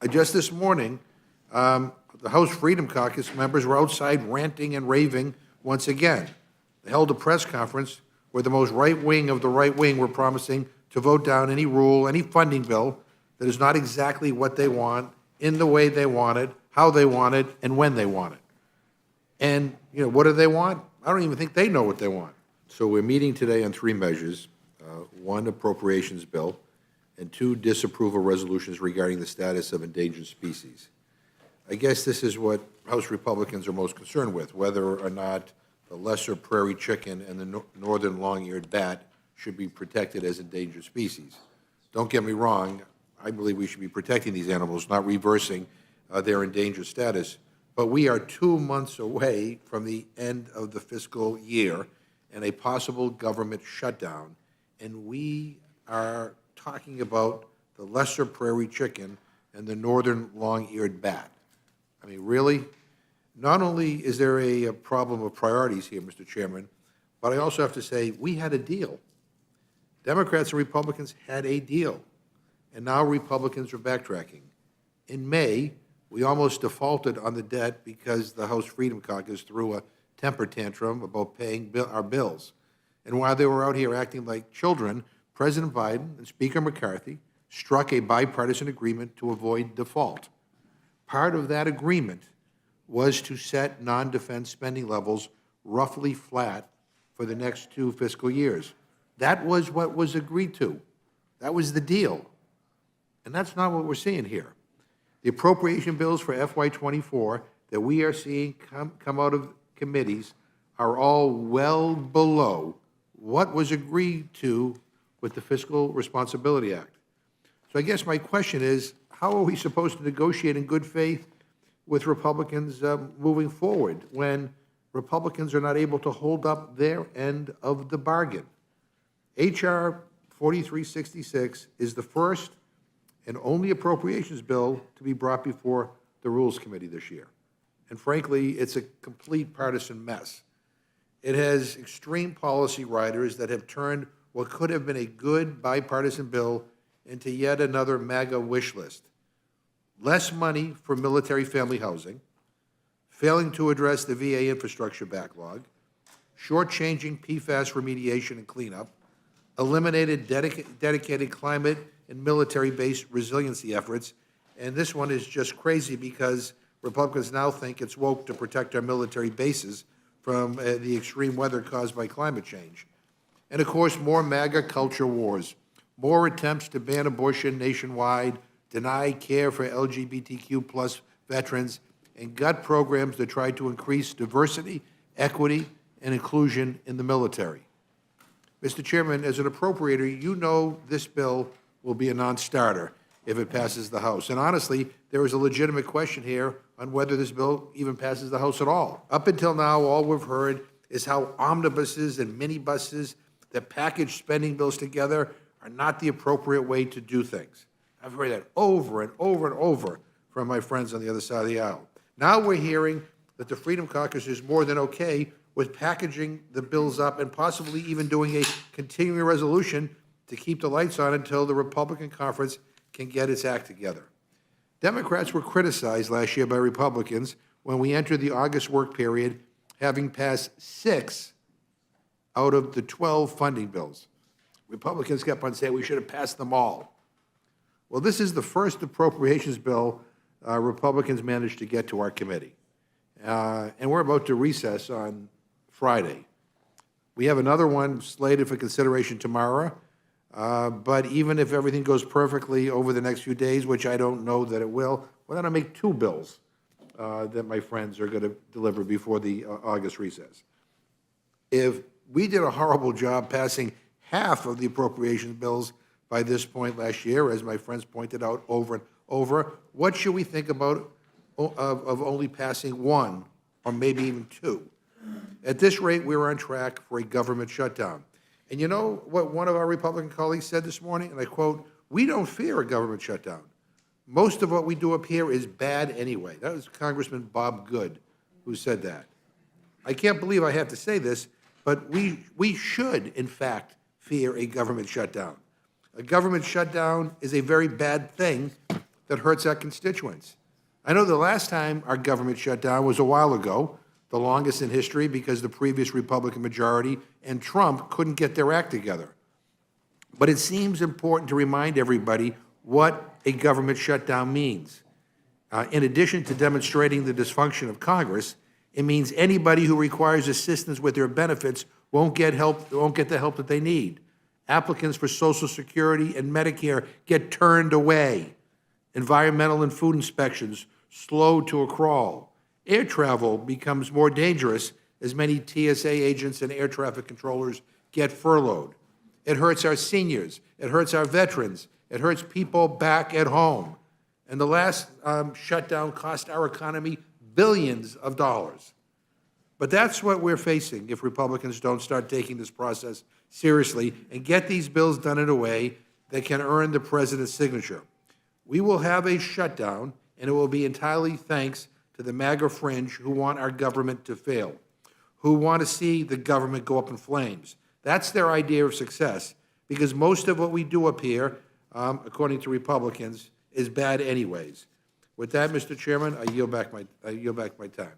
Just this morning, the House Freedom Caucus members were outside ranting and raving once again. They held a press conference where the most right wing of the right wing were promising to vote down any rule, any funding bill that is not exactly what they want, in the way they want it, how they want it, and when they want it. And, what do they want? I don't even think they know what they want. So we're meeting today on three measures, one appropriations bill, and two disapproval resolutions regarding the status of endangered species. I guess this is what House Republicans are most concerned with, whether or not the lesser prairie chicken and the northern long-eared bat should be protected as endangered species. Don't get me wrong, I believe we should be protecting these animals, not reversing their endangered status. But we are 2 months away from the end of the fiscal year and a possible government shutdown, and we are talking about the lesser prairie chicken and the northern long-eared bat. I mean, really? Not only is there a problem of priorities here, Mr. Chairman, but I also have to say we had a deal. Democrats and Republicans had a deal, and now Republicans are backtracking. In May, we almost defaulted on the debt because the House Freedom Caucus threw a temper tantrum about paying our bills. And while they were out here acting like children, President Biden and Speaker McCarthy struck a bipartisan agreement to avoid default. Part of that agreement was to set non-defense spending levels roughly flat for the next 2 fiscal years. That was what was agreed to. That was the deal. And that's not what we're seeing here. The appropriation bills for FY24 that we are seeing come out of committees are all well below what was agreed to with the Fiscal Responsibility Act. So I guess my question is, how are we supposed to negotiate in good faith with Republicans moving forward when Republicans are not able to hold up their end of the bargain? H.R. 4366 is the first and only appropriations bill to be brought before the Rules Committee this year. And frankly, it's a complete partisan mess. It has extreme policy riders that have turned what could have been a good bipartisan bill into yet another MAGA wish list. Less money for military family housing, failing to address the VA infrastructure backlog, shortchanging PFAS remediation and cleanup, eliminated dedicated climate and military-based resiliency efforts, and this one is just crazy because Republicans now think it's woke to protect our military bases from the extreme weather caused by climate change. And of course, more MAGA culture wars, more attempts to ban abortion nationwide, deny care for LGBTQ plus veterans, and gut programs that try to increase diversity, equity, and inclusion in the military. Mr. Chairman, as an appropriator, you know this bill will be a non-starter if it passes the House. And honestly, there is a legitimate question here on whether this bill even passes the House at all. Up until now, all we've heard is how omnibuses and minibuses that package spending bills together are not the appropriate way to do things. I've heard that over and over and over from my friends on the other side of the aisle. Now we're hearing that the Freedom Caucus is more than okay with packaging the bills up and possibly even doing a continuing resolution to keep the lights on until the Republican conference can get its act together. Democrats were criticized last year by Republicans when we entered the August work period, having passed 6 out of the 12 funding bills. Republicans kept on saying we should have passed them all. Well, this is the first appropriations bill Republicans managed to get to our committee. And we're about to recess on Friday. We have another one slated for consideration tomorrow, but even if everything goes perfectly over the next few days, which I don't know that it will, we're going to make 2 bills that my friends are going to deliver before the August recess. If we did a horrible job passing half of the appropriations bills by this point last year, as my friends pointed out over and over, what should we think about of only passing 1 or maybe even 2? At this rate, we're on track for a government shutdown. And you know what one of our Republican colleagues said this morning, and I quote, "We don't fear a government shutdown. Most of what we do up here is bad anyway." That was Congressman Bob Good who said that. I can't believe I have to say this, but we should, in fact, fear a government shutdown. A government shutdown is a very bad thing that hurts our constituents. I know the last time our government shut down was a while ago, the longest in history because the previous Republican majority and Trump couldn't get their act together. But it seems important to remind everybody what a government shutdown means. In addition to demonstrating the dysfunction of Congress, it means anybody who requires assistance with their benefits won't get the help that they need. Applicants for Social Security and Medicare get turned away. Environmental and food inspections slow to a crawl. Air travel becomes more dangerous as many TSA agents and air traffic controllers get furloughed. It hurts our seniors. It hurts our veterans. It hurts people back at home. And the last shutdown cost our economy billions of dollars. But that's what we're facing if Republicans don't start taking this process seriously and get these bills done in a way that can earn the president's signature. We will have a shutdown, and it will be entirely thanks to the MAGA fringe who want our government to fail, who want to see the government go up in flames. That's their idea of success, because most of what we do up here, according to Republicans, is bad anyways. With that, Mr. Chairman, I yield back my time.